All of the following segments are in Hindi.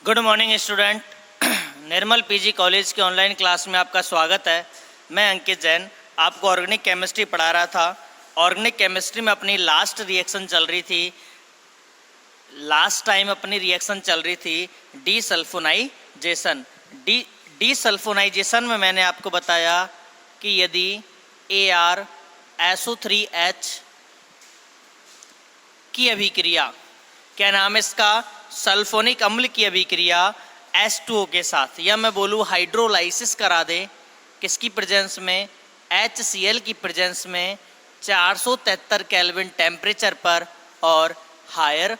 Good morning student. Nirmal PG college के ऑनलाइन क्लास में आपका स्वागत है। मैं अंकित जैन आपको ऑर्गेनिक केमिस्ट्री पढ़ा रहा था। ऑर्गेनिक केमिस्ट्री में अपनी लास्ट रिएक्शन चल रही थी। लास्ट टाइम अपनी रिएक्शन चल रही थी डीसल्फोनाइजेशन। डीसल्फोनाइजेशन में मैंने आपको बताया कि यदि ArSO3H की अभिक्रिया, क्या नाम है इसका, सल्फोनिक अम्ल की अभिक्रिया H2O के साथ, या मैं बोलूँ हाइड्रोलाइसिस करा दे, किसकी प्रेजेंस में, HCl की प्रेजेंस में 473 केल्विन टेम्परेचर पर और हायर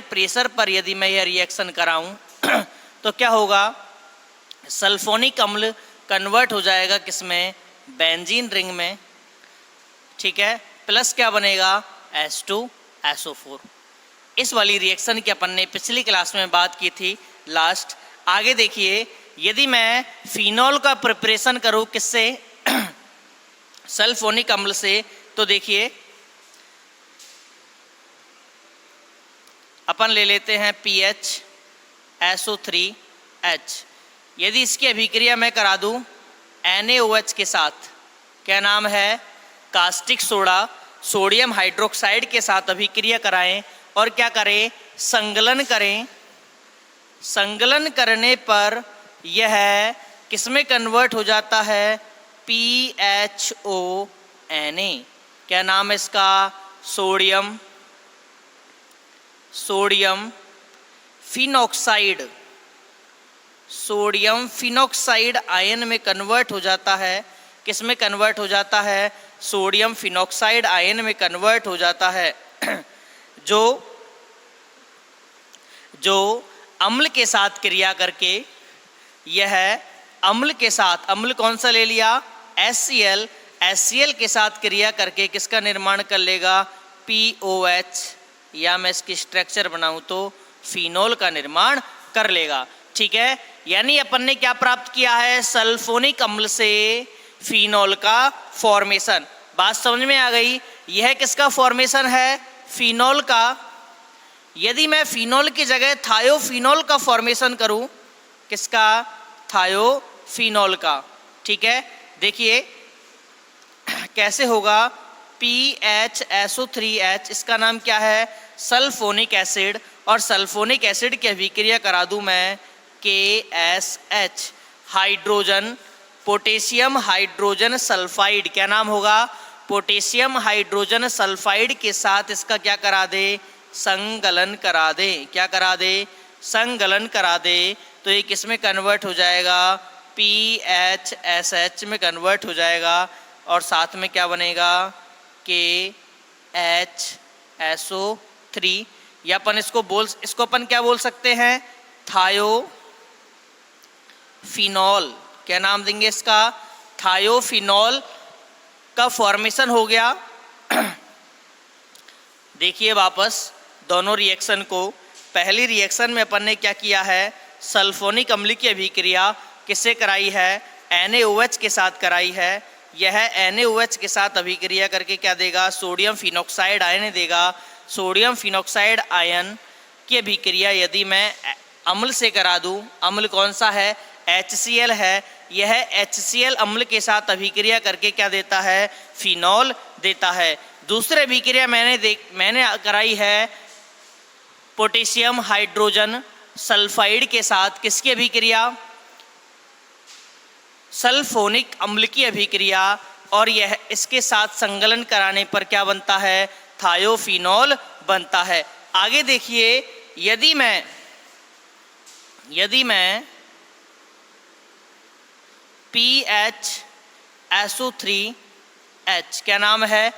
प्रेशर पर यदि मैं यह रिएक्शन कराऊं तो क्या होगा, सल्फोनिक अम्ल कन्वर्ट हो जाएगा किसमें, बेंजीन रिंग में, ठीक है, प्लस क्या बनेगा, H2SO4। इस वाली रिएक्शन की अपन ने पिछली क्लास में बात की थी लास्ट। आगे देखिए, यदि मैं फिनॉल का प्रिपरेशन करूं किससे, सल्फोनिक अम्ल से, तो देखिए अपन ले लेते हैं PHSO3H। यदि इसकी अभिक्रिया मैं करा दूं NaOH के साथ, क्या नाम है, कास्टिक सोडा, सोडियम हाइड्रोक्साइड के साथ अभिक्रिया कराएं और क्या करें, संगलन करें। संगलन करने पर यह किसमें कन्वर्ट हो जाता है, PHONA। क्या नाम है इसका, सोडियम फिनॉक्साइड आयन में कन्वर्ट हो जाता है। किस में कन्वर्ट हो जाता है, सोडियम फिनॉक्साइड आयन में कन्वर्ट हो जाता है, जो अम्ल के साथ क्रिया करके, यह अम्ल के साथ, अम्ल कौन सा ले लिया, HCl के साथ क्रिया करके किसका निर्माण कर लेगा, POH, या मैं इसकी स्ट्रक्चर बनाऊं तो फिनॉल का निर्माण कर लेगा। ठीक है, यानी अपन ने क्या प्राप्त किया है, सल्फोनिक अम्ल से फिनॉल का फॉर्मेशन। बात समझ में आ गई, यह किसका फॉर्मेशन है, फिनॉल का। यदि मैं फिनॉल की जगह थायोफिनॉल का फॉर्मेशन करूं, किसका, थायोफिनॉल का। ठीक है, देखिए कैसे होगा, PHSO3H, इसका नाम क्या है, सल्फोनिक एसिड, और सल्फोनिक एसिड की अभिक्रिया करा दूं मैं KSH, hydrogen, potassium hydrogen sulphide, क्या नाम होगा, पोटेशियम हाइड्रोजन सल्फाइड के साथ इसका क्या करा दे, संगलन करा दे। क्या करा दे, संगलन करा दे। तो ये किस में कन्वर्ट हो जाएगा, PHSH में कन्वर्ट हो जाएगा, और साथ में क्या बनेगा, KHSO3, या अपन इसको अपन क्या बोल सकते हैं, थायोफिनॉल। क्या नाम देंगे इसका, थायोफिनॉल का फॉर्मेशन हो गया। देखिए वापस दोनों रिएक्शन को, पहली रिएक्शन में अपन ने क्या किया है, सल्फोनिक अम्ल की अभिक्रिया किससे कराई है, NaOH के साथ कराई है। यह NaOH के साथ अभिक्रिया करके क्या देगा, सोडियम फिनॉक्साइड आयन देगा। सोडियम फिनॉक्साइड आयन की अभिक्रिया यदि मैं अम्ल से करा दूं, अम्ल कौन सा है, HCl है, यह HCl अम्ल के साथ अभिक्रिया करके क्या देता है, फिनॉल देता है। दूसरी अभिक्रिया मैंने कराई है पोटेशियम हाइड्रोजन सल्फाइड के साथ, किसकी अभिक्रिया, सल्फोनिक अम्ल की अभिक्रिया, और यह इसके साथ संगलन कराने पर क्या बनता है, थायोफिनॉल बनता है। आगे देखिए, यदि मैं PHSO3H, क्या नाम है,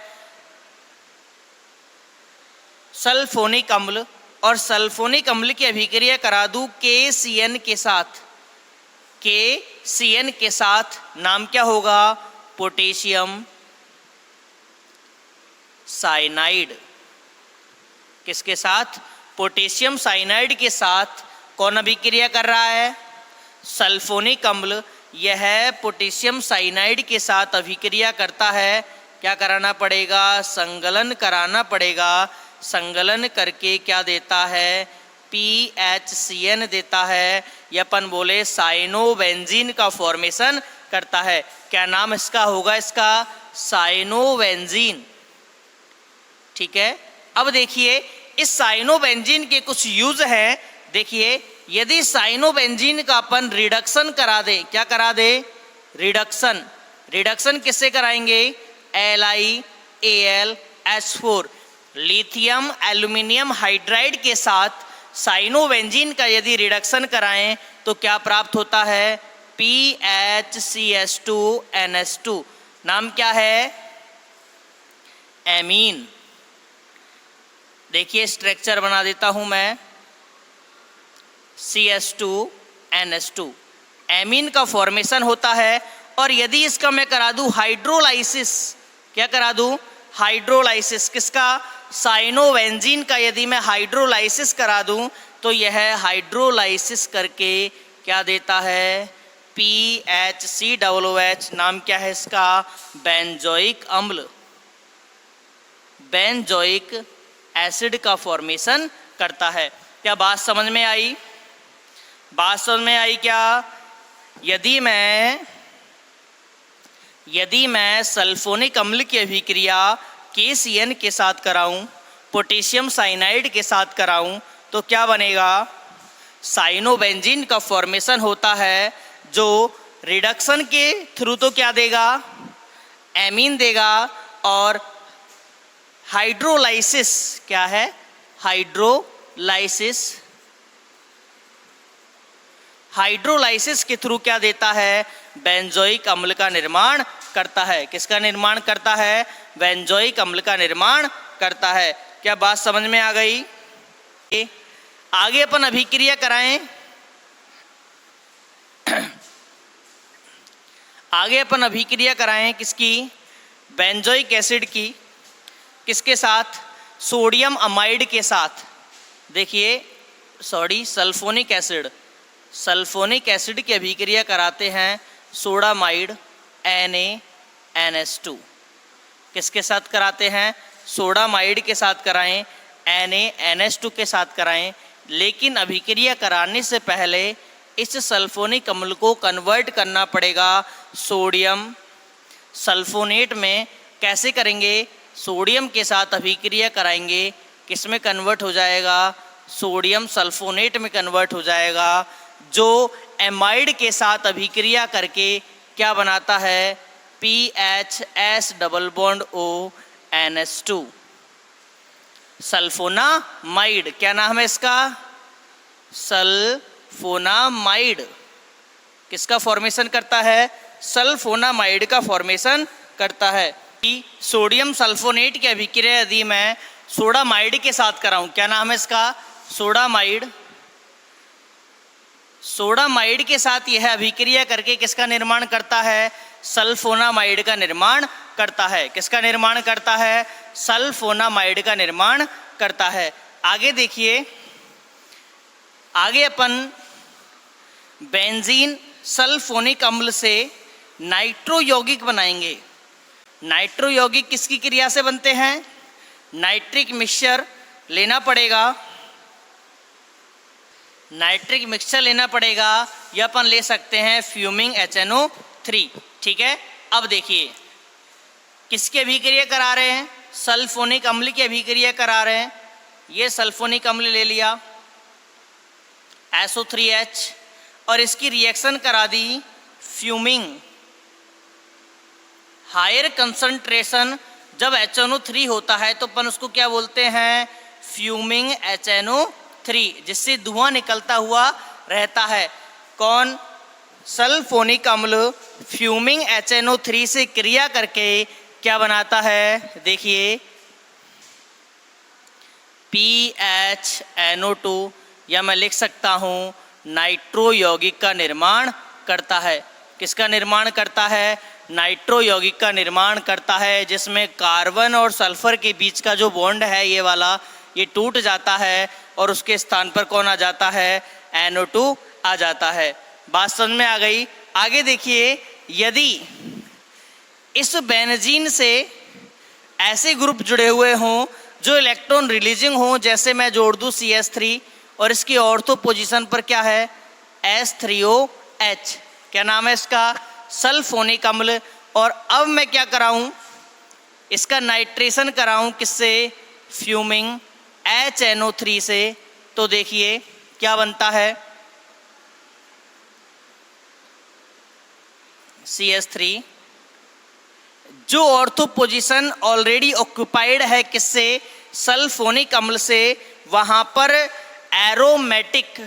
सल्फोनिक अम्ल, और सल्फोनिक अम्ल की अभिक्रिया करा दूं KCN के साथ, नाम क्या होगा, पोटेशियम साइनाइड। किसके साथ, पोटेशियम साइनाइड के साथ कौन अभिक्रिया कर रहा है, सल्फोनिक अम्ल। यह पोटेशियम साइनाइड के साथ अभिक्रिया करता है। क्या कराना पड़ेगा, संगलन कराना पड़ेगा। संकलन करके क्या देता है, PHCN देता है। ये अपन बोले साइनोबेंजीन का फॉर्मेशन करता है। क्या नाम इसका होगा, इसका साइनोबेंजीन। ठीक है, अब देखिए इस साइनोबेंजीन के कुछ यूज हैं। देखिए यदि साइनोबेंजीन का अपन रिडक्शन करा दें, क्या करा दे, रिडक्शन। रिडक्शन किससे कराएंगे, LiAlH4 लिथियम एल्यूमिनियम हाइड्राइड के साथ साइनोबेंजीन का यदि रिडक्शन कराएं तो क्या प्राप्त होता है, PHCH2NH2। नाम क्या है, एमीन। देखिए स्ट्रक्चर बना देता हूं मैं, CH2NH2 एमीन का फॉर्मेशन होता है। और यदि इसका मैं करा दूं हाइड्रोलाइसिस, क्या करा दूं, हाइड्रोलाइसिस किसका, साइनोबेंजीन का यदि मैं हाइड्रोलाइसिस करा दूं तो यह हाइड्रोलाइसिस करके क्या देता है, PHCOOH। नाम क्या है इसका, बेंजोइक अम्ल, बेंजोइक एसिड का फॉर्मेशन करता है। क्या बात समझ में आई, बात समझ में आई क्या। यदि मैं सल्फोनिक अम्ल की अभिक्रिया KCN के साथ कराऊं, पोटेशियम साइनाइड के साथ कराऊं तो क्या बनेगा, साइनोबेंजीन का फॉर्मेशन होता है जो रिडक्शन के थ्रू तो क्या देगा, एमीन देगा। और हाइड्रोलाइसिस क्या है, हाइड्रोलाइसिस, हाइड्रोलाइसिस के थ्रू क्या देता है, बेंजोइक अम्ल का निर्माण करता है। किसका निर्माण करता है, बेंजोइक अम्ल का निर्माण करता है। क्या बात समझ में आ गई। आगे अपन अभिक्रिया कराएं, आगे अपन अभिक्रिया कराएं किसकी, बेंजोइक एसिड की, किसके साथ, सोडियम अमाइड के साथ। देखिए सल्फोनिक एसिड, सल्फोनिक एसिड की अभिक्रिया कराते हैं सोडामाइड NaNH2। किसके साथ कराते हैं, सोडामाइड के साथ कराएं, NaNH2 के साथ कराएं। लेकिन अभिक्रिया कराने से पहले इस सल्फोनिक अम्ल को कन्वर्ट करना पड़ेगा सोडियम सल्फोनेट में। कैसे करेंगे, सोडियम के साथ अभिक्रिया कराएंगे, किस में कन्वर्ट हो जाएगा, सोडियम सल्फोनेट में कन्वर्ट हो जाएगा, जो एमाइड के साथ अभिक्रिया करके क्या बनाता है, PHS double bond ONH2 sulphonamide. क्या नाम है इसका, सल्फोनामाइड। किसका फॉर्मेशन करता है, सल्फोनामाइड का फॉर्मेशन करता है। कि सोडियम सल्फोनेट की अभिक्रिया यदि मैं सोडामाइड के साथ कराऊं, क्या नाम है इसका, सोडामाइड। सोडामाइड के साथ यह अभिक्रिया करके किसका निर्माण करता है, सल्फोनामाइड का निर्माण करता है। किसका निर्माण करता है, सल्फोनामाइड का निर्माण करता है। आगे देखिए, आगे अपन बेंजीन सल्फोनिक अम्ल से नाइट्रो यौगिक बनाएंगे। नाइट्रो यौगिक किसकी क्रिया से बनते हैं, नाइट्रिक मिक्सचर लेना पड़ेगा, नाइट्रिक मिक्सचर लेना पड़ेगा। यह अपन ले सकते हैं फ्यूमिंग HNO3। ठीक है, अब देखिए किसकी अभिक्रिया करा रहे हैं, सल्फोनिक अम्ल की अभिक्रिया करा रहे हैं। ये सल्फोनिक अम्ल ले लिया SO3H और इसकी रिएक्शन करा दी फ्यूमिंग। हायर कंसंट्रेशन जब HNO3 होता है तो अपन उसको क्या बोलते हैं, फ्यूमिंग HNO3, जिससे धुआं निकलता हुआ रहता है। कौन, सल्फोनिक अम्ल फ्यूमिंग HNO3 से क्रिया करके क्या बनाता है, देखिए PHNO2, या मैं लिख सकता हूँ नाइट्रो यौगिक का निर्माण करता है। किसका निर्माण करता है, नाइट्रो यौगिक का निर्माण करता है, जिसमें कार्बन और सल्फर के बीच का जो बॉन्ड है ये वाला, ये टूट जाता है और उसके स्थान पर कौन आ जाता है, NO2 आ जाता है। बात समझ में आ गई। आगे देखिए, यदि इस बेंजीन से ऐसे ग्रुप जुड़े हुए हों जो इलेक्ट्रॉन रिलीजिंग हो, जैसे मैं जोड़ दूँ CH3 और इसकी ऑर्थो पोजीशन पर क्या है S3OH, क्या नाम है इसका सल्फोनिक अम्ल। और अब मैं क्या कराऊं, इसका नाइट्रेशन कराऊं किससे, फ्यूमिंग HNO3 से। तो देखिए क्या बनता है CH3, जो ऑर्थो पोजीशन ऑलरेडी ऑक्युपाइड है किससे सल्फोनिक अम्ल से, वहां पर एरोमेटिक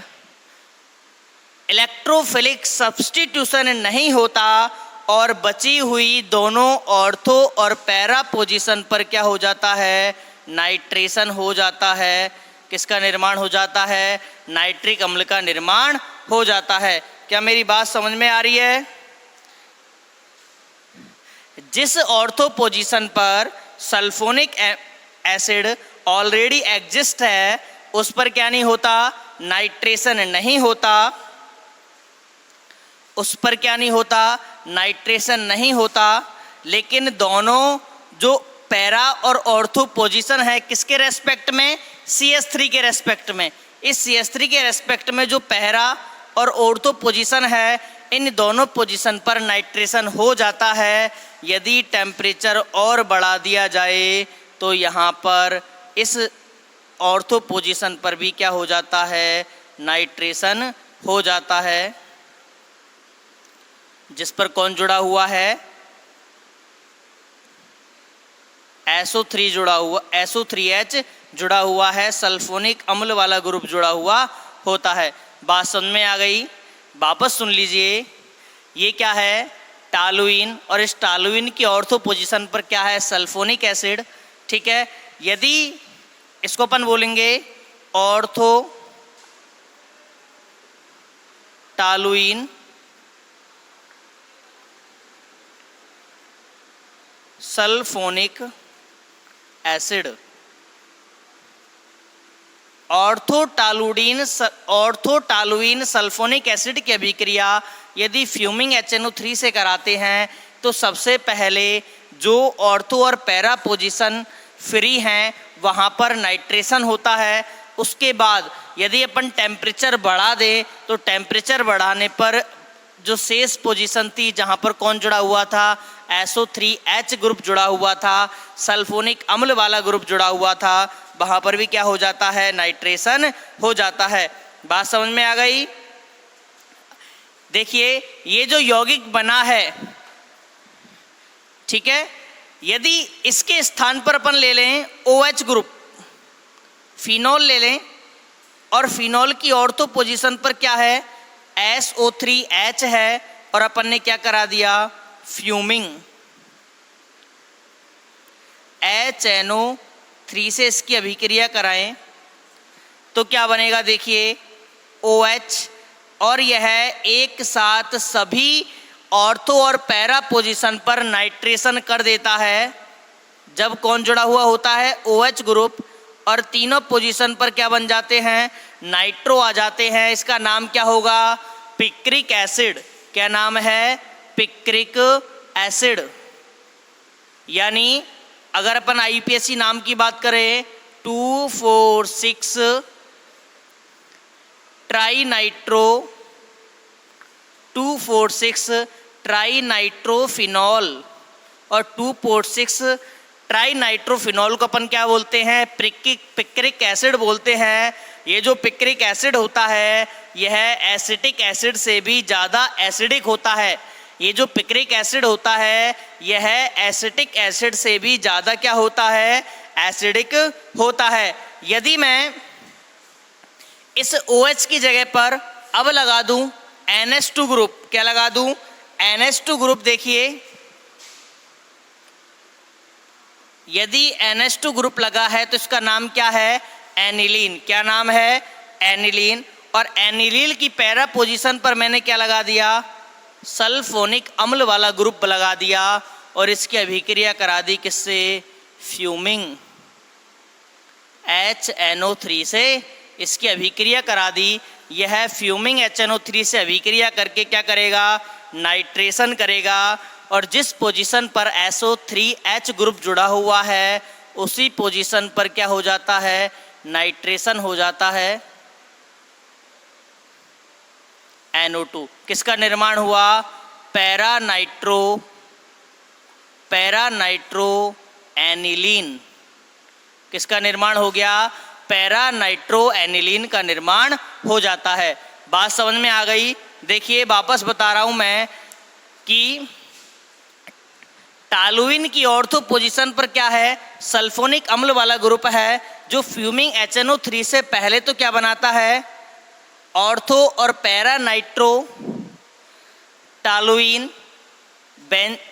इलेक्ट्रोफिलिक सब्स्टिट्यूशन नहीं होता और बची हुई दोनों ऑर्थो और पैरा पोजीशन पर क्या हो जाता है नाइट्रेशन हो जाता है। किसका निर्माण हो जाता है, नाइट्रिक अम्ल का निर्माण हो जाता है। क्या मेरी बात समझ में आ रही है? जिस ऑर्थो पोजीशन पर सल्फोनिक एसिड ऑलरेडी एग्जिस्ट है उस पर क्या नहीं होता, नाइट्रेशन नहीं होता, उस पर क्या नहीं होता, नाइट्रेशन नहीं होता। लेकिन दोनों जो पैरा और ऑर्थो पोजीशन है किसके रेस्पेक्ट में, CH3 के रेस्पेक्ट में। इस CH3 के रेस्पेक्ट में जो पैरा और ऑर्थो पोजीशन है, इन दोनों पोजीशन पर नाइट्रेशन हो जाता है। यदि टेम्परेचर और बढ़ा दिया जाए तो यहाँ पर इस ऑर्थो पोजीशन पर भी क्या हो जाता है, नाइट्रेशन हो जाता है। जिस पर कौन जुड़ा हुआ है, SO3 जुड़ा हुआ, SO3H जुड़ा हुआ है, सल्फोनिक अम्ल वाला ग्रुप जुड़ा हुआ होता है। बात समझ में आ गई? वापस सुन लीजिए, ये क्या है टालुइन, और इस टालुइन की ऑर्थो पोजीशन पर क्या है सल्फोनिक एसिड। ठीक है, यदि इसको अपन बोलेंगे ortho toluene sulphonic acid, ortho toluene sulphonic acid की अभिक्रिया यदि फ्यूमिंग HNO3 से कराते हैं तो सबसे पहले जो ऑर्थो और पैरा पोजीशन फ्री हैं वहाँ पर नाइट्रेशन होता है। उसके बाद यदि अपन टेम्परेचर बढ़ा दें तो टेम्परेचर बढ़ाने पर जो शेष पोजीशन थी जहाँ पर कौन जुड़ा हुआ था, SO3H ग्रुप जुड़ा हुआ था, सल्फोनिक अम्ल वाला ग्रुप जुड़ा हुआ था, वहाँ पर भी क्या हो जाता है, नाइट्रेशन हो जाता है। बात समझ में आ गई? देखिए ये जो यौगिक बना है, ठीक है, यदि इसके स्थान पर अपन ले लें OH ग्रुप, फिनॉल ले लें, और फिनॉल की ऑर्थो पोजीशन पर क्या है SO3H है, और अपन ने क्या करा दिया फ्यूमिंग HNO3 से इसकी अभिक्रिया कराएं तो क्या बनेगा, देखिए OH, और यह एक साथ सभी ऑर्थो और पैरा पोजीशन पर नाइट्रेशन कर देता है। जब कौन जुड़ा हुआ होता है OH ग्रुप, और तीनों पोजीशन पर क्या बन जाते हैं, नाइट्रो आ जाते हैं। इसका नाम क्या होगा, पिक्रिक एसिड। क्या नाम है, पिक्रिक एसिड। यानी अगर अपन IPSC नाम की बात करें 2,4,6 ट्राईनाइट्रो 2,4,6 ट्राईनाइट्रोफिनॉल और 2,4,6 ट्राईनाइट्रोफिनॉल को अपन क्या बोलते हैं, पिक्रिक एसिड बोलते हैं। ये जो पिक्रिक एसिड होता है यह एसिटिक एसिड से भी ज़्यादा एसिडिक होता है। ये जो पिक्रिक एसिड होता है यह एसिटिक एसिड से भी ज़्यादा क्या होता है, एसिडिक होता है। यदि मैं इस OH की जगह पर अब लगा दूं NH2 ग्रुप, क्या लगा दूं NH2 ग्रुप, देखिए यदि NH2 ग्रुप लगा है तो इसका नाम क्या है, एनिलीन। क्या नाम है, एनिलीन। और एनिलीन की पैरा पोजीशन पर मैंने क्या लगा दिया, सल्फोनिक अम्ल वाला ग्रुप लगा दिया, और इसकी अभिक्रिया करा दी किससे, फ्यूमिंग HNO3 से इसकी अभिक्रिया करा दी। यह फ्यूमिंग HNO3 से अभिक्रिया करके क्या करेगा, नाइट्रेशन करेगा, और जिस पोजीशन पर SO3H ग्रुप जुड़ा हुआ है उसी पोजीशन पर क्या हो जाता है, नाइट्रेशन हो जाता है, NO2। किसका निर्माण हुआ, पैरा नाइट्रो एनिलीन। किसका निर्माण हो गया, पैरा नाइट्रो एनिलीन का निर्माण हो जाता है। बात समझ में आ गई। देखिए वापस बता रहा हूं मैं कि टॉलुइन की ऑर्थो पोजीशन पर क्या है, सल्फोनिक अम्ल वाला ग्रुप है, जो फ्यूमिंग HNO3 से पहले तो क्या बनाता है, ऑर्थो और पैरा नाइट्रो टॉलुइन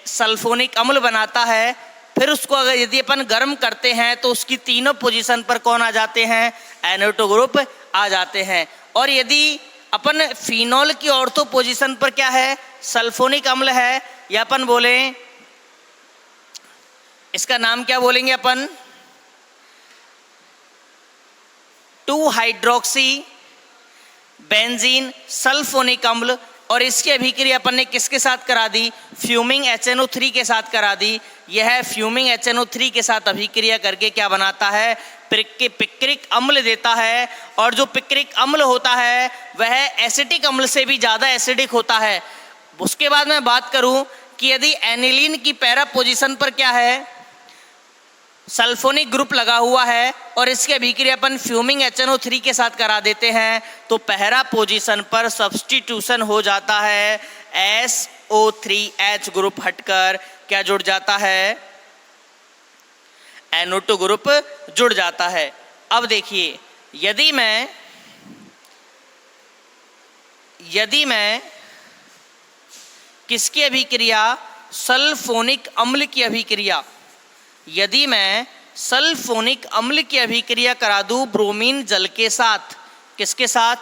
सल्फोनिक अम्ल बनाता है। फिर उसको अगर यदि अपन गर्म करते हैं तो उसकी तीनों पोजीशन पर कौन आ जाते हैं, NO2 ग्रुप आ जाते हैं। और यदि अपन फिनॉल की ऑर्थो पोजीशन पर क्या है, सल्फोनिक अम्ल है, या अपन बोले इसका नाम क्या बोलेंगे अपन, 2-हाइड्रोक्सी बेंजीन सल्फोनिक अम्ल। और इसकी अभिक्रिया अपन ने किसके साथ करा दी, फ्यूमिंग HNO3 के साथ करा दी। यह फ्यूमिंग HNO3 के साथ अभिक्रिया करके क्या बनाता है, पिक्रिक अम्ल देता है। और जो पिक्रिक अम्ल होता है वह एसिटिक अम्ल से भी ज़्यादा एसिडिक होता है। उसके बाद मैं बात करूं कि यदि एनिलीन की पैरा पोजीशन पर क्या है, सल्फोनिक ग्रुप लगा हुआ है और इसके अभिक्रिया अपन फ्यूमिंग HNO3 के साथ करा देते हैं, तो पहला पोजीशन पर सब्स्टिट्यूशन हो जाता है, SO3H ग्रुप हटकर क्या जुड़ जाता है, NO2 ग्रुप जुड़ जाता है। अब देखिए यदि मैं किसकी अभिक्रिया, सल्फोनिक अम्ल की अभिक्रिया, यदि मैं सल्फोनिक अम्ल की अभिक्रिया करा दूं ब्रोमीन जल के साथ, किसके साथ,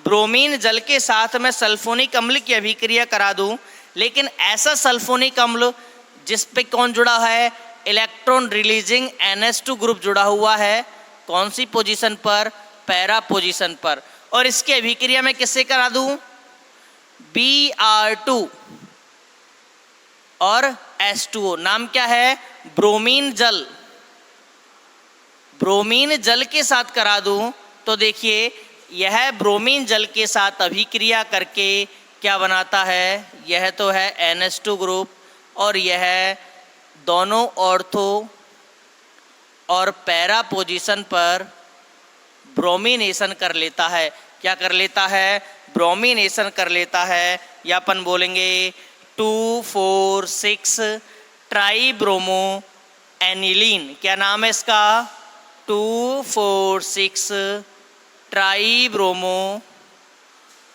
ब्रोमीन जल के साथ मैं सल्फोनिक अम्ल की अभिक्रिया करा दूं, लेकिन ऐसा सल्फोनिक अम्ल जिस पे कौन जुड़ा है, इलेक्ट्रॉन रिलीजिंग NH2 ग्रुप जुड़ा हुआ है, कौन सी पोजीशन पर, पैरा पोजीशन पर। और इसकी अभिक्रिया मैं किससे करा दूं, Br2 और H2O, नाम क्या है, ब्रोमीन जल के साथ करा दूं, तो देखिए यह ब्रोमीन जल के साथ अभिक्रिया करके क्या बनाता है, यह तो है NH2 ग्रुप, और यह दोनों ऑर्थो और पैरा पोजीशन पर ब्रोमिनेशन कर लेता है। क्या कर लेता है, ब्रोमिनेशन कर लेता है, या अपन बोलेंगे 2,4,6 ट्राईब्रोमो एनिलीन। क्या नाम है इसका, 2,4,6 ट्राईब्रोमो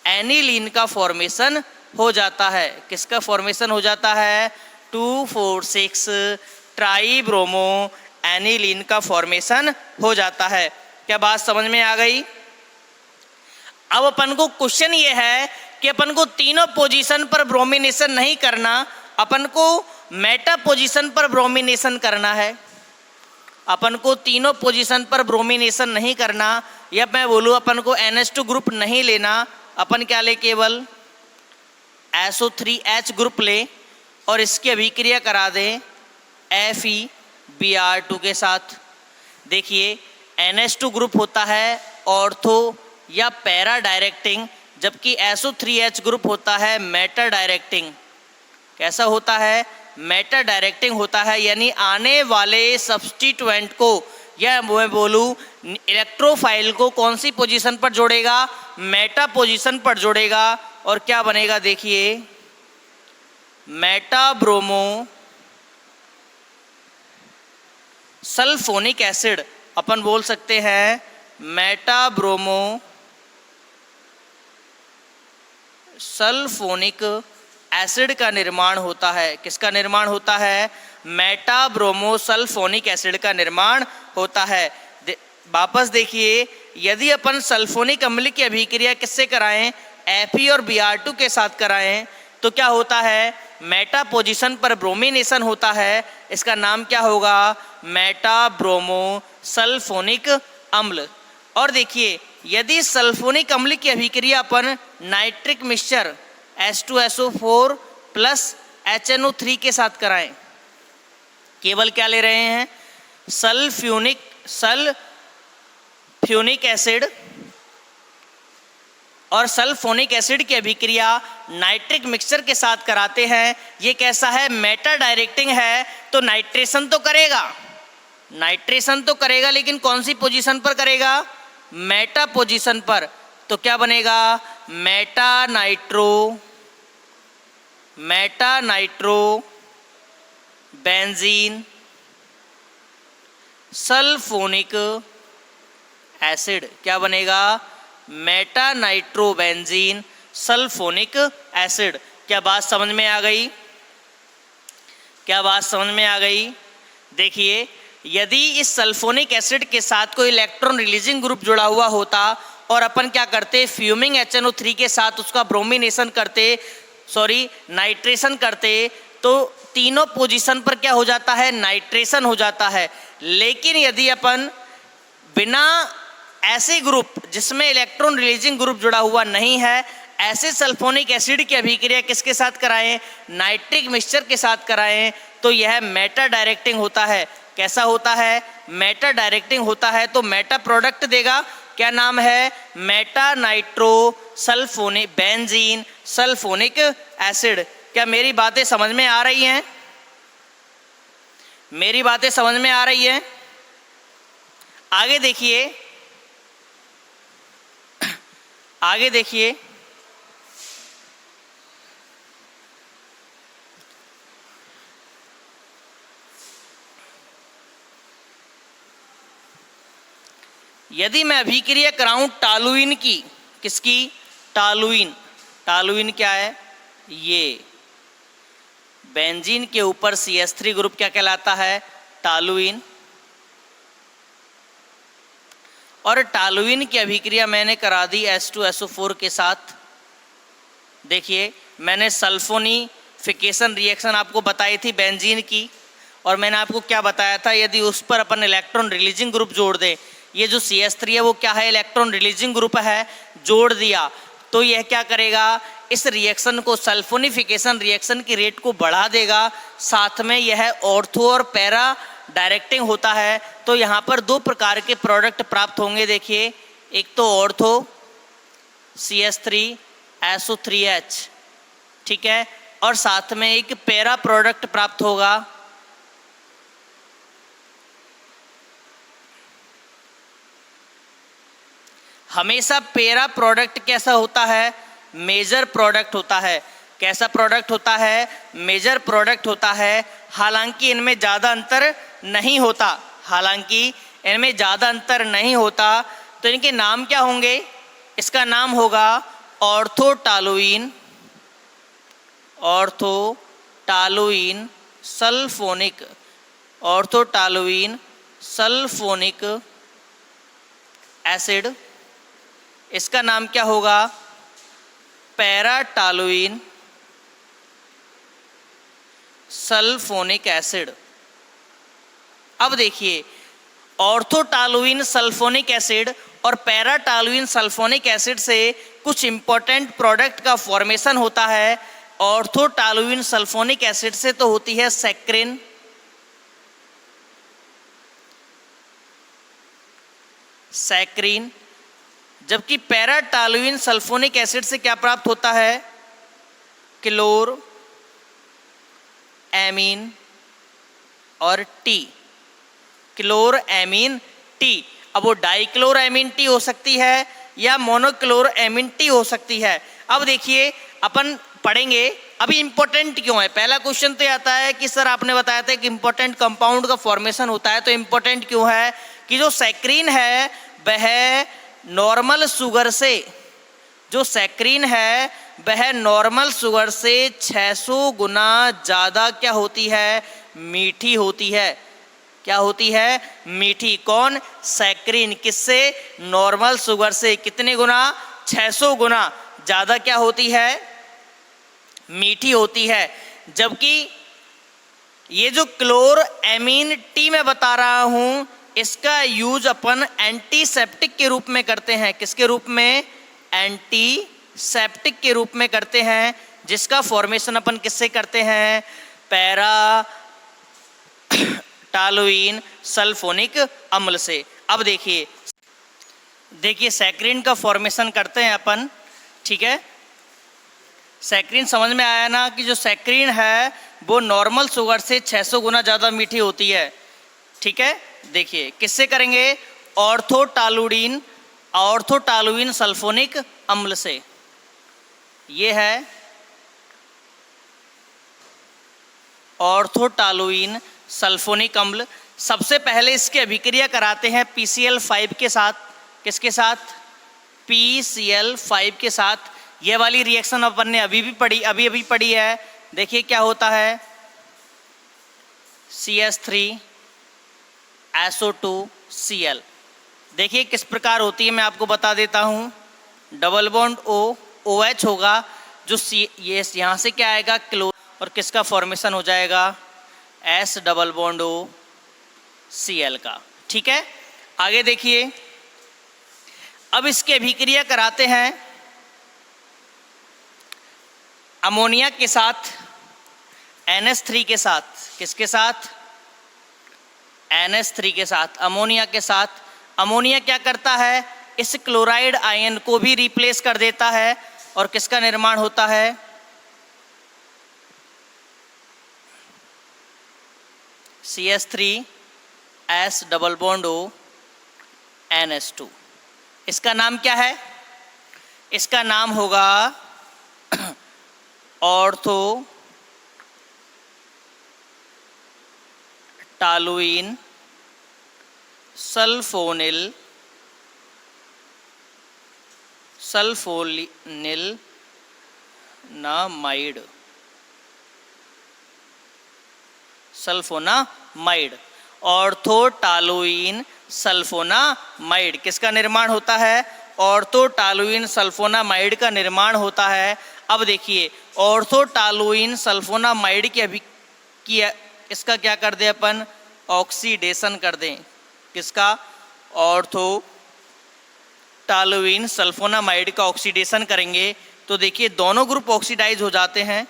एनिलीन का फॉर्मेशन हो जाता है। किसका फॉर्मेशन हो जाता है, 2,4,6 ट्राईब्रोमो एनिलीन का फॉर्मेशन हो जाता है। क्या बात समझ में आ गई। अब अपन को क्वेश्चन ये है कि अपन को तीनों पोजीशन पर ब्रोमिनेशन नहीं करना, अपन को मेटा पोजीशन पर ब्रोमिनेशन करना है। अपन को तीनों पोजीशन पर ब्रोमिनेशन नहीं करना, या मैं बोलूँ अपन को NH2 ग्रुप नहीं लेना, अपन क्या ले, केवल SO3H ग्रुप ले और इसकी अभिक्रिया करा दें FeBr2 के साथ। देखिए NH2 ग्रुप होता है ऑर्थो या पैरा डायरेक्टिंग, जबकि SO3H ग्रुप होता है मेटा डायरेक्टिंग। कैसा होता है, मेटा डायरेक्टिंग होता है, यानी आने वाले सब्स्टिट्यूएंट को, या मैं बोलूँ इलेक्ट्रोफाइल को कौन सी पोजीशन पर जोड़ेगा, मेटा पोजीशन पर जोड़ेगा। और क्या बनेगा, देखिए मेटा ब्रोमो सल्फोनिक एसिड, अपन बोल सकते हैं मेटा ब्रोमो सल्फोनिक एसिड का निर्माण होता है। किसका निर्माण होता है, मेटा ब्रोमो सल्फोनिक एसिड का निर्माण होता है। वापस देखिए, यदि अपन सल्फोनिक अम्ल की अभिक्रिया किससे कराएं, Fe और Br2 के साथ कराएं, तो क्या होता है, मेटा पोजीशन पर ब्रोमिनेशन होता है। इसका नाम क्या होगा, मेटा ब्रोमो सल्फोनिक अम्ल। और देखिए यदि सल्फोनिक अम्ल की अभिक्रिया अपन nitric mixture H2SO4 plus HNO3 के साथ कराएं, केवल क्या ले रहे हैं, सल्फ्यूनिक एसिड और सल्फोनिक एसिड की अभिक्रिया नाइट्रिक मिक्सचर के साथ कराते हैं। ये कैसा है? मेटा डायरेक्टिंग है, तो नाइट्रेशन तो करेगा, लेकिन कौन सी पोजीशन पर करेगा? मेटा पोजीशन पर। तो क्या बनेगा? Meta nitro benzene sulphonic acid. क्या बनेगा? Meta nitro benzene sulphonic acid. क्या बात समझ में आ गई? देखिए, यदि इस सल्फोनिक एसिड के साथ कोई इलेक्ट्रॉन रिलीजिंग ग्रुप जुड़ा हुआ होता और अपन क्या करते, फ्यूमिंग HNO3 के साथ उसका नाइट्रेशन करते, तो तीनों पोजीशन पर क्या हो जाता है? नाइट्रेशन हो जाता है। लेकिन यदि अपन बिना ऐसे ग्रुप जिसमें इलेक्ट्रॉन रिलीजिंग ग्रुप जुड़ा हुआ नहीं है, ऐसे सल्फोनिक एसिड की अभिक्रिया किसके साथ कराएं? नाइट्रिक मिक्सचर के साथ कराएं, तो यह मेटा डायरेक्टिंग होता है। कैसा होता है? मेटा डायरेक्टिंग होता है। तो मेटा प्रोडक्ट देगा। क्या नाम है? Meta nitro sulphonic benzene sulphonic acid. क्या मेरी बातें समझ में आ रही हैं? आगे देखिए, यदि मैं अभिक्रिया कराऊं टॉलुइन की, किसकी? टॉलुइन क्या है? ये बेंजीन के ऊपर CH3 ग्रुप क्या कहलाता है? टॉलुइन। और टॉलुइन की अभिक्रिया मैंने करा दी H2SO4 के साथ। देखिए, मैंने सल्फोनिफिकेशन रिएक्शन आपको बताई थी बेंजीन की, और मैंने आपको क्या बताया था? यदि उस पर अपन इलेक्ट्रॉन रिलीजिंग ग्रुप जोड़ दें, ये जो CH3 है वो क्या है? इलेक्ट्रॉन रिलीजिंग ग्रुप है, जोड़ दिया, तो यह क्या करेगा? इस रिएक्शन को, सल्फोनिफिकेशन रिएक्शन की रेट को बढ़ा देगा। साथ में यह ऑर्थो और पैरा डायरेक्टिंग होता है। तो यहाँ पर दो प्रकार के प्रोडक्ट प्राप्त होंगे। देखिए, एक तो ऑर्थो CH3SO3H, ठीक है, और साथ में एक पैरा प्रोडक्ट प्राप्त होगा। हमेशा पैरा प्रोडक्ट कैसा होता है? मेजर प्रोडक्ट होता है। कैसा प्रोडक्ट होता है? मेजर प्रोडक्ट होता है। हालांकि इनमें ज़्यादा अंतर नहीं होता। तो इनके नाम क्या होंगे? इसका नाम होगा ऑर्थोटालुइन सल्फोनिक एसिड। इसका नाम क्या होगा? पैराटालुइन सल्फोनिक एसिड। अब देखिए, ऑर्थोटालुइन सल्फोनिक एसिड और पैराटालुइन सल्फोनिक एसिड से कुछ इंपॉर्टेंट प्रोडक्ट का फॉर्मेशन होता है। ऑर्थोटालुइन सल्फोनिक एसिड से तो होती है सैक्रिन, जबकि पैराटालुइन सल्फोनिक एसिड से क्या प्राप्त होता है? क्लोर एमीन और टी। Chloramine T. अब वो डाइक्लोर एमीन टी हो सकती है या मोनोक्लोर एमीन टी हो सकती है। अब देखिए, अपन पढ़ेंगे अभी इंपॉर्टेंट क्यों है। पहला क्वेश्चन तो आता है कि सर आपने बताया था कि इंपॉर्टेंट कंपाउंड का फॉर्मेशन होता है, तो इंपॉर्टेंट क्यों है? कि जो सैक्रीन है वह नॉर्मल शुगर से, जो सैक्रीन है वह नॉर्मल शुगर से 600 गुना ज़्यादा क्या होती है? मीठी होती है। क्या होती है? मीठी। कौन? सैक्रीन। किससे? नॉर्मल शुगर से। कितने गुना? 600 गुना ज़्यादा क्या होती है? मीठी होती है। जबकि ये जो क्लोर एमीन टी मैं बता रहा हूँ, इसका यूज अपन एंटीसेप्टिक के रूप में करते हैं। किसके रूप में? एंटीसेप्टिक के रूप में करते हैं, जिसका फॉर्मेशन अपन किससे करते हैं? पैरा टॉलुइन सल्फोनिक अम्ल से। अब देखिए सैकरीन का फॉर्मेशन करते हैं अपन, ठीक है। सैकरीन समझ में आया ना कि जो सैकरीन है वो नॉर्मल शुगर से 600 गुना ज़्यादा मीठी होती है, ठीक है। देखिए किससे करेंगे, ऑर्थोटालुइन सल्फोनिक अम्ल से। ये है ऑर्थोटालुइन सल्फोनिक अम्ल। सबसे पहले इसकी अभिक्रिया कराते हैं PCl5 के साथ। किसके साथ, PCl5 के साथ। ये वाली रिएक्शन अपन ने अभी पढ़ी है। देखिए क्या होता है, CH3SO2Cl। देखिए किस प्रकार होती है, मैं आपको बता देता हूँ। डबल बॉन्ड OH होगा, जो ये यहाँ से क्या आएगा, क्लोर, और किसका फॉर्मेशन हो जाएगा, S डबल बॉन्ड OCl का, ठीक है। आगे देखिए, अब इसकी अभिक्रिया कराते हैं अमोनिया के साथ, NH3 के साथ। किसके साथ, NH3 के साथ, अमोनिया के साथ। अमोनिया क्या करता है, इस क्लोराइड आयन को भी रिप्लेस कर देता है, और किसका निर्माण होता है, CH3S डबल बॉन्ड NH2। इसका नाम क्या है, इसका नाम होगा ऑर्थोटालुइन सल्फोनामाइड। ऑर्थोटालुइन सल्फोनामाइड किसका निर्माण होता है, ऑर्थोटालुइन सल्फोनामाइड का निर्माण होता है। अब देखिए ऑर्थोटालुइन सल्फोनामाइड की इसका क्या कर दें अपन, ऑक्सीडेशन कर दें। किसका, ऑर्थोटालुइन सल्फोनामाइड का ऑक्सीडेशन करेंगे तो देखिए दोनों ग्रुप ऑक्सीडाइज हो जाते हैं।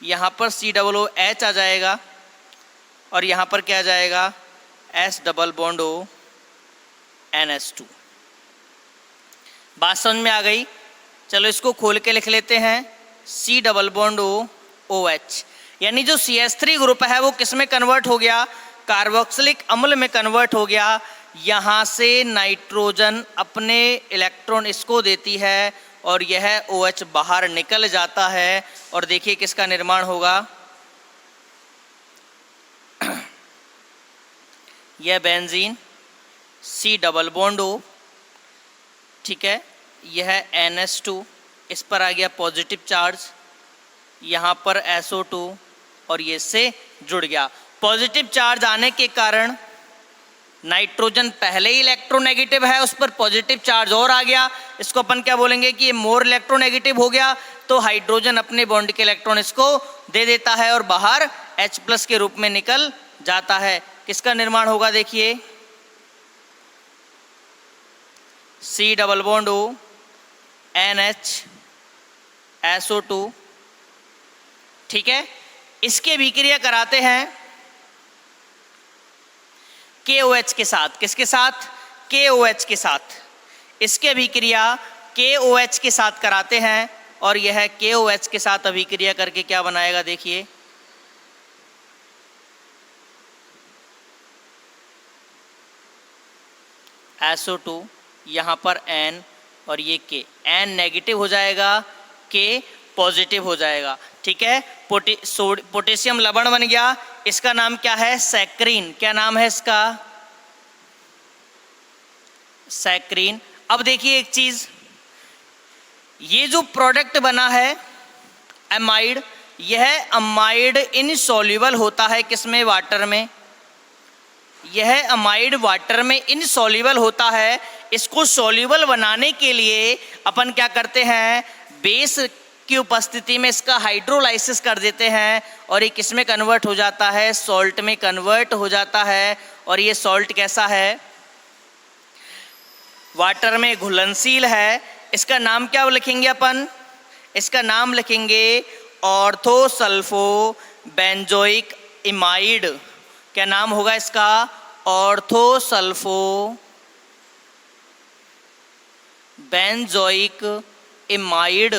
यहाँ पर COOH आ जाएगा और यहाँ पर क्या आ जाएगा, S डबल बॉन्ड NH2। बात समझ में आ गई। चलो इसको खोल के लिख लेते हैं, C डबल बॉन्ड OH, यानी जो CH3 ग्रुप है वो किस में कन्वर्ट हो गया, कार्बोक्सिलिक अम्ल में कन्वर्ट हो गया। यहाँ से नाइट्रोजन अपने इलेक्ट्रॉन इसको देती है और यह OH बाहर निकल जाता है, और देखिए किसका निर्माण होगा, यह benzene C double bond O, ठीक है। यह NH2, इस पर आ गया पॉजिटिव चार्ज, यहाँ पर SO2 और ये से जुड़ गया। पॉजिटिव चार्ज आने के कारण नाइट्रोजन पहले ही इलेक्ट्रोनेगेटिव है, उस पर पॉजिटिव चार्ज और आ गया, इसको अपन क्या बोलेंगे कि ये मोर इलेक्ट्रोनेगेटिव हो गया। तो हाइड्रोजन अपने बॉन्ड के इलेक्ट्रॉन इसको दे देता है और बाहर H+ के रूप में निकल जाता है। किसका निर्माण होगा, देखिए C डबल बॉन्ड NHSO2, ठीक है। इसकी अभिक्रिया कराते हैं KOH के साथ। किसके साथ, KOH के साथ। इसकी अभिक्रिया KOH के साथ कराते हैं और यह KOH के साथ अभिक्रिया करके क्या बनाएगा, देखिए SO2, यहाँ पर N और ये K। N नेगेटिव हो जाएगा, K पॉजिटिव हो जाएगा, ठीक है। पोटेशियम लवण बन गया। इसका नाम क्या है, सैकरीन। क्या नाम है इसका, सैकरीन। अब देखिए एक चीज, ये जो प्रोडक्ट बना है अमाइड, यह अमाइड इनसॉल्युबल होता है किसमें, वाटर में। यह अमाइड वाटर में इनसॉल्युबल होता है। इसको सॉल्युबल बनाने के लिए अपन क्या करते हैं, बेस की उपस्थिति में इसका हाइड्रोलाइसिस कर देते हैं और ये किस में कन्वर्ट हो जाता है, सॉल्ट में कन्वर्ट हो जाता है। और ये सॉल्ट कैसा है, वाटर में घुलनशील है। इसका नाम क्या लिखेंगे अपन, इसका नाम लिखेंगे ऑर्थोसल्फो बेंजोइक इमाइड, क्या नाम होगा इसका? ऑर्थोसल्फो बेंजोइक इमाइड।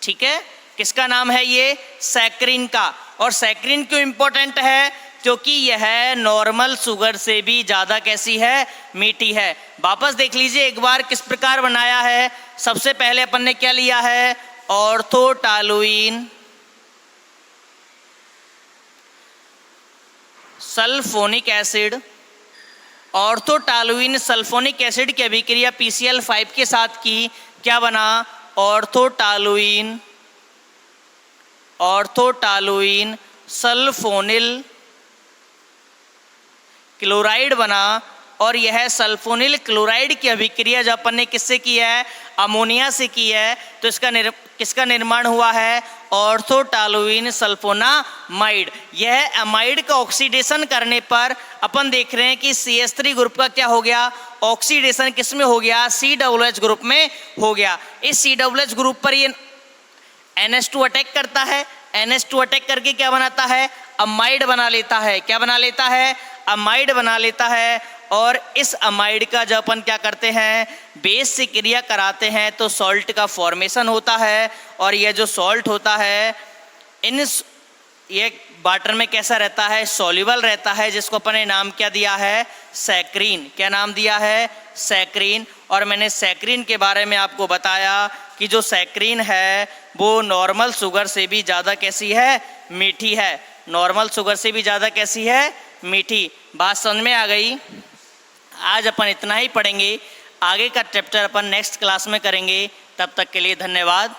ठीक है, किसका नाम है ये? सैक्रिन का। और सैक्रिन क्यों इंपॉर्टेंट है? क्योंकि यह नॉर्मल शुगर से भी ज़्यादा कैसी है? मीठी है। वापस देख लीजिए एक बार किस प्रकार बनाया है। सबसे पहले अपन ने क्या लिया है? ऑर्थोटालुइन sulphonic acid. Ortho toluene sulphonic acid की अभिक्रिया PCl5 के साथ की, क्या बना? ऑर्थोटालुइन सल्फोनिल क्लोराइड बना। और यह सल्फोनिल क्लोराइड की अभिक्रिया जब अपन ने किससे की है? अमोनिया से की है, तो किसका निर्माण हुआ है? ऑर्थोटालुइन सल्फोनामाइड। यह अमाइड का ऑक्सीडेशन करने पर अपन देख रहे हैं कि CH3 ग्रुप का क्या हो गया? ऑक्सीडेशन किस में हो गया? COOH ग्रुप में हो गया। इस COOH ग्रुप पर ये NH2 अटैक करता है। NH2 अटैक करके क्या बनाता है? अमाइड बना लेता है। क्या बना लेता है? अमाइड बना लेता है। और इस अमाइड का जब अपन क्या करते हैं? बेस से क्रिया कराते हैं तो सॉल्ट का फॉर्मेशन होता है। और यह जो सॉल्ट होता है ये वाटर में कैसा रहता है? सॉल्युबल रहता है, जिसको अपन ने नाम क्या दिया है? सैक्रीन। क्या नाम दिया है? सैक्रीन। और मैंने सैक्रीन के बारे में आपको बताया कि जो सैक्रीन है वो नॉर्मल शुगर से भी ज़्यादा कैसी है? मीठी है। नॉर्मल शुगर से भी ज़्यादा कैसी है? मीठी। बात समझ में आ गई? आज अपन इतना ही पढ़ेंगे, आगे का चैप्टर अपन नेक्स्ट क्लास में करेंगे। तब तक के लिए धन्यवाद।